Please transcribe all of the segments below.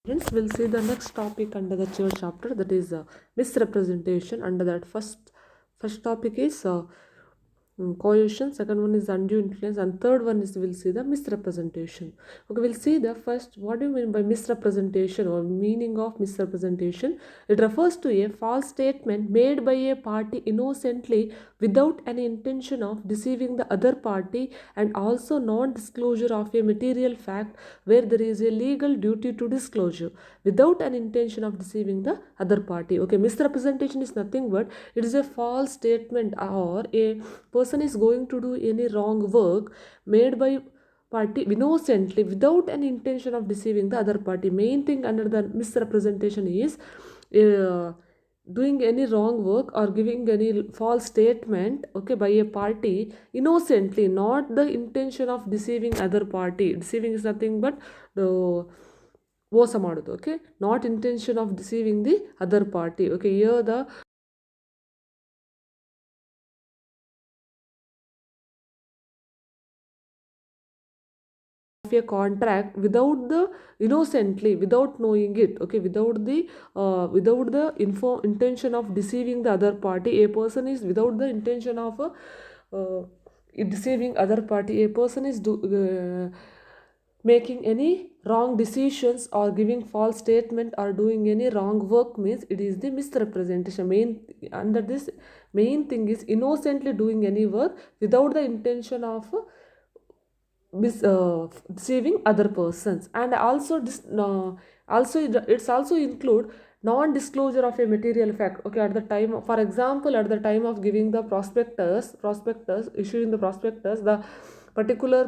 Students, will see the next topic under the third chapter, that is misrepresentation. Under that, first topic is coercion, second one is undue influence, and third one is we'll see the misrepresentation. Okay, we'll see the first. What do you mean by misrepresentation or meaning of misrepresentation? It refers to a false statement made by a party innocently without any intention of deceiving the other party, and also non-disclosure of a material fact where there is a legal duty to disclosure without an intention of deceiving the other party. Okay, misrepresentation is nothing but it is a false statement, or a person is going to do any wrong work made by party innocently without an intention of deceiving the other party. Main thing under the misrepresentation is doing any wrong work or giving any false statement, okay, by a party innocently, not the intention of deceiving other party. Deceiving is nothing but the ಮೋಸ ಮಾಡೋದು, okay, not intention of deceiving the other party. Okay, here the of a contract without the innocently, without knowing it, okay, without the intention of deceiving the other party. A person is without the intention of deceiving other party. A person is making any wrong decisions or giving false statement or doing any wrong work means it is the misrepresentation. Under this, main thing is innocently doing any work without the intention of deceiving other persons. And also this it's also include non-disclosure of a material fact. Okay, at the time, for example, at the time of giving the prospectus issuing the prospectus, the particular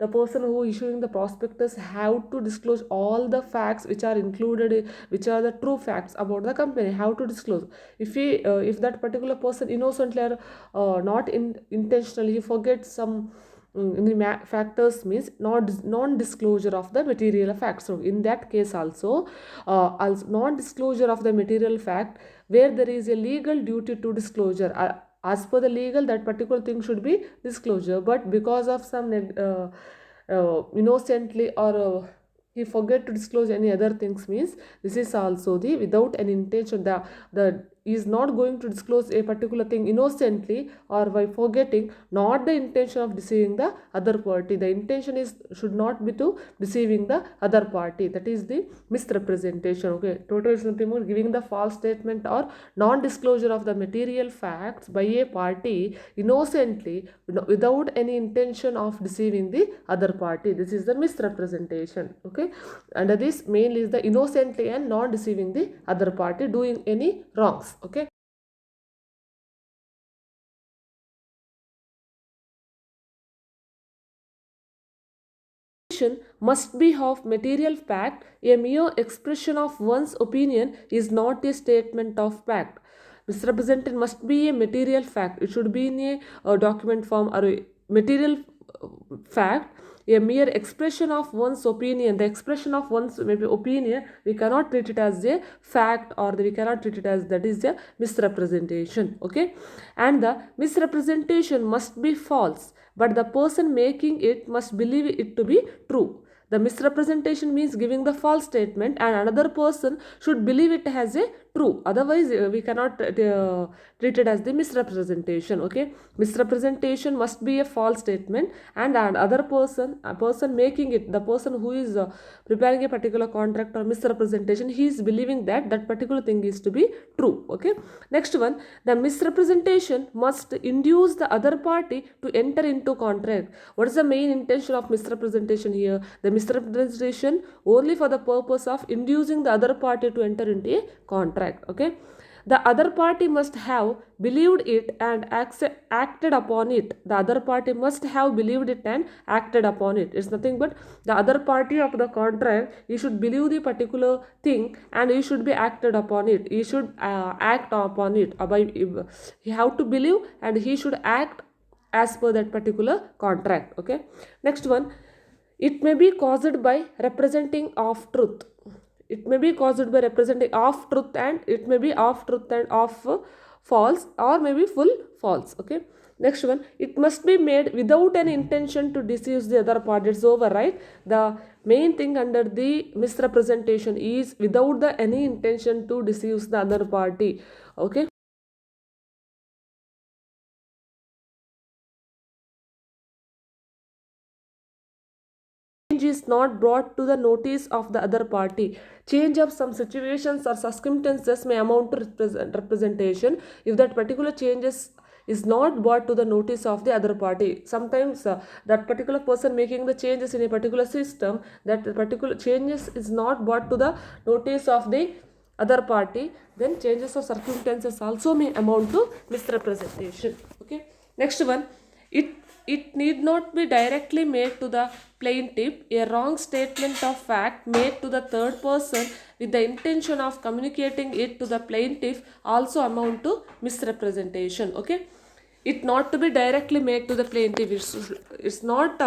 the person who issuing the prospectus have to disclose all the facts which are included which are the true facts about the company, have to disclose. If that particular person innocently or not intentionally he forgets some factors, means non-disclosure of the material fact. So in that case also non-disclosure of the material fact where there is a legal duty to disclosure. As per the legal, that particular thing should be disclosure, but because of some innocently or he forget to disclose any other things, means this is also the without an intention. The is not going to disclose a particular thing innocently or by forgetting, not the intention of deceiving the other party. The intention should not be to deceiving the other party. That is the misrepresentation. Okay, total is nothing more giving the false statement or non-disclosure of the material facts by a party innocently without any intention of deceiving the other party. This is the misrepresentation. Okay, under this mainly is the innocently and not deceiving the other party doing any wrongs. Okay, must be of material fact. A mere expression of one's opinion is not a statement of fact. Misrepresented must be a material fact. It should be in a document form or a material fact. A mere expression of one's opinion, the expression of one's maybe opinion, we cannot treat it as a fact, or we cannot treat it as that is a misrepresentation. Okay, and the misrepresentation must be false, but the person making it must believe it to be true. The misrepresentation means giving the false statement and another person should believe it as a true. Otherwise, we cannot treat it as the misrepresentation. Okay, misrepresentation must be a false statement, and a person making it, the person who is preparing a particular contract or misrepresentation, he is believing that that particular thing is to be true. Okay, next one, the misrepresentation must induce the other party to enter into contract. What is the main intention of misrepresentation here? The misrepresentation only for the purpose of inducing the other party to enter into a contract. Okay, the other party must have believed it and acted upon it. The other party must have believed it and acted upon it. It's nothing but the other party of the contract, he should believe the particular thing and he should be acted upon it. He should act upon it. He have to believe and he should act as per that particular contract. Okay, next one, it may be caused by representing of truth. It may be caused by representing of truth, and it may be of truth and of false, or maybe full false. Okay, Next one, it must be made without an intention to deceive the other party. It's over, right? The main thing under the misrepresentation is without the any intention to deceive the other party. Okay. Change is not brought to the notice of the other party. Change of some situations or circumstances may amount to representation if that particular changes is not brought to the notice of the other party. Sometimes that particular person making the changes in a particular system, that particular changes is not brought to the notice of the other party, then changes of circumstances also may amount to misrepresentation. Okay. Next one, it it need not be directly made to the plaintiff. A wrong statement of fact made to the third person with the intention of communicating it to the plaintiff also amount to misrepresentation. Okay, it not to be directly made to the plaintiff. It's not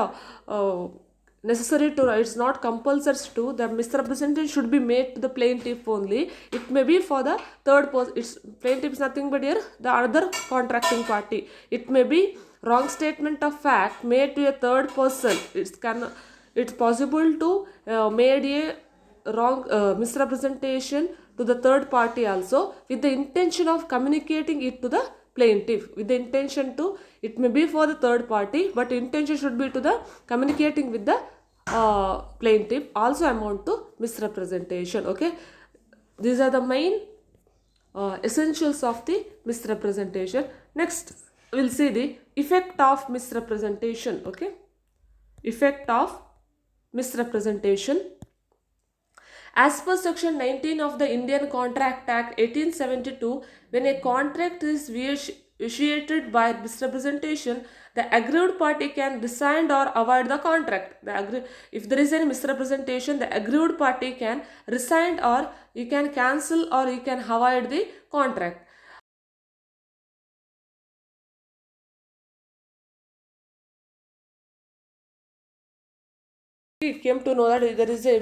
necessary to, it's not compulsory to, the misrepresentation should be made to the plaintiff only. It may be for the third person. It's plaintiff is nothing but here the other contracting party. It may be wrong statement of fact made to a third person. It's possible to made a wrong misrepresentation to the third party also with the intention of communicating it to the plaintiff. With the intention to, it may be for the third party, but intention should be to the communicating with the plaintiff also amount to misrepresentation. Okay, these are the main essentials of the misrepresentation. Next, we'll see the effect of misrepresentation. Okay, effect of misrepresentation. As per section 19 of the Indian Contract Act 1872, when a contract is vitiated by misrepresentation, the aggrieved party can rescind or avoid the contract. If there is any misrepresentation, the aggrieved party can rescind or you can cancel or you can avoid the contract. He came to know that there is a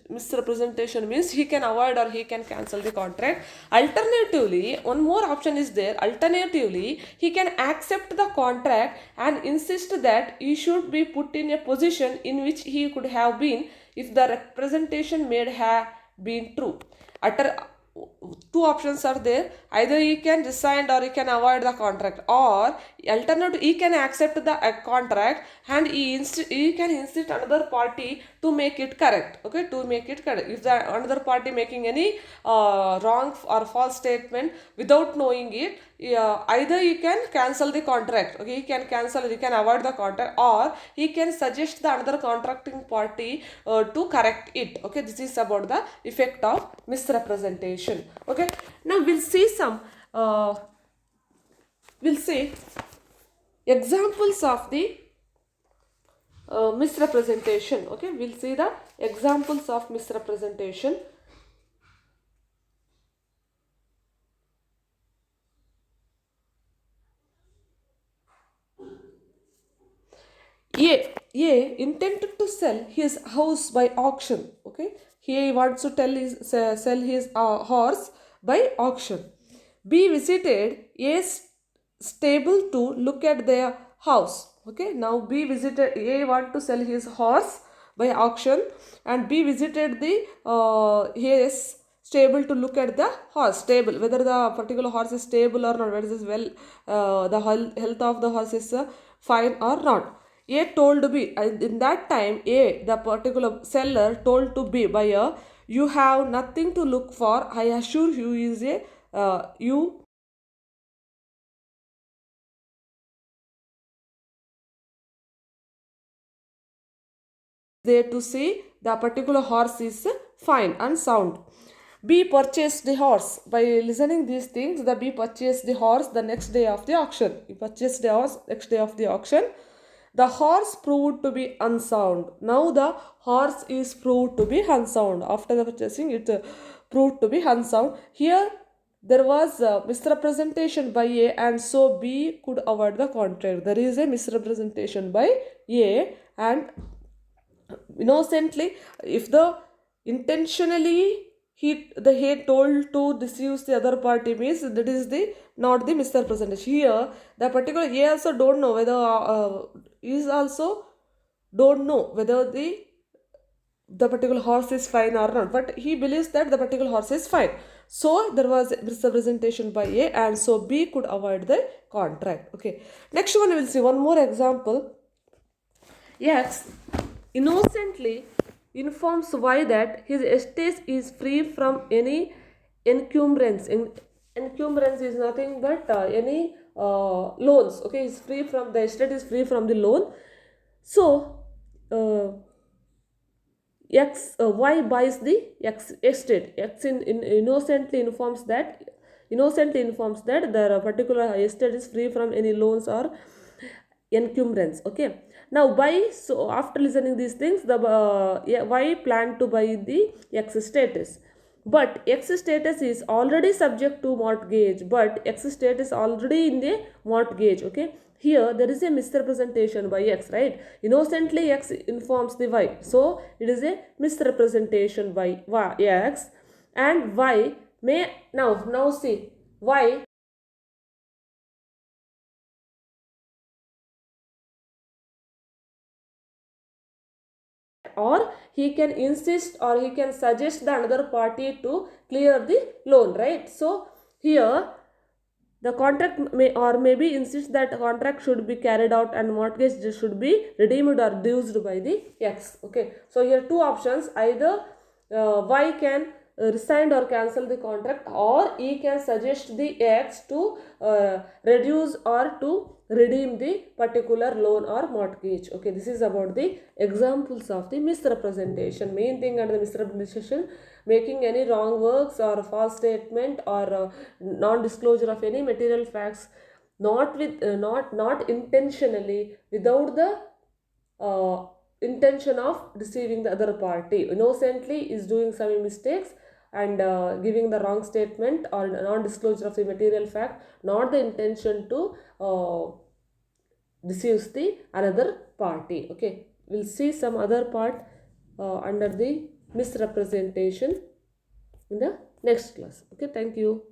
misrepresentation, means he can avoid or he can cancel the contract. Alternatively, one more option is there. Alternatively, he can accept the contract and insist that he should be put in a position in which he could have been if the representation made have been true. Two options are there. Either he can resign or he can avoid the contract, or alternative he can accept the contract and he can insist another party to make it correct. Okay, to make it correct. If the another party making any wrong or false statement without knowing it, either he can cancel the contract. Okay, he can cancel, he can avoid the contract, or he can suggest the another contracting party to correct it. Okay, this is about the effect of misrepresentation. Okay, now we'll see some we'll see examples of the misrepresentation. Okay, we'll see the examples of misrepresentation. A intended to sell his house by auction. Okay, he wants to sell his horse by auction. B visited A's stable to look at their house. Okay, now B visited, A want to sell his horse by auction, and B visited the A's stable to look at the horse stable, whether the particular horse is stable or not, whether it is well, the health of the horse is fine or not. A told B, in that time A, the particular seller, told to B, buyer, you have nothing to look for, I assure you is a you there to see the particular horse is fine and sound. B purchased the horse. By listening these things, the B purchased the horse the next day of the auction. He purchased the horse next day of the auction. The horse proved to be unsound. Now the horse is proved to be unsound. After the purchasing, it proved to be unsound. Here there was a misrepresentation by A, and so B could avoid the contract. There is a misrepresentation by A, and innocently, if the intentionally he told to deceive the other party means that is the not the misrepresentation. Here the particular A also don't know whether is also don't know whether the particular horse is fine or not, but he believes that the particular horse is fine. So there was misrepresentation by A, and so B could avoid the contract. Okay, next one we will see one more example. X innocently informs Y that his estate is free from any encumbrance. Encumbrance is nothing but any loans. Okay, is free from the estate is free from the loan. So Y buys the X estate. X innocently informs that the particular estate is free from any loans or encumbrance. Okay, now buy. So after listening these things, the Y plan to buy the X status, but X status is already subject to mortgage, but X status already in the mortgage. Okay, here there is a misrepresentation by X, right? Innocently X informs the Y, so it is a misrepresentation by X, and Y may now see Y or he can insist or he can suggest the another party to clear the loan, right? So here the contract may or maybe insist that contract should be carried out and mortgage should be redeemed or reduced by the X. Okay, so here two options: either Y can resign or cancel the contract, or he can suggest the X to reduce or to redeem the particular loan or mortgage. Okay, this is about the examples of the misrepresentation. Main thing under the misrepresentation: making any wrong works or false statement or non-disclosure of any material facts, not intentionally, without the intention of deceiving the other party. Innocently is doing some mistakes and giving the wrong statement or non-disclosure of the material fact, not the intention to deceives the another party. Okay, we'll see some other part under the misrepresentation in the next class. Okay, thank you.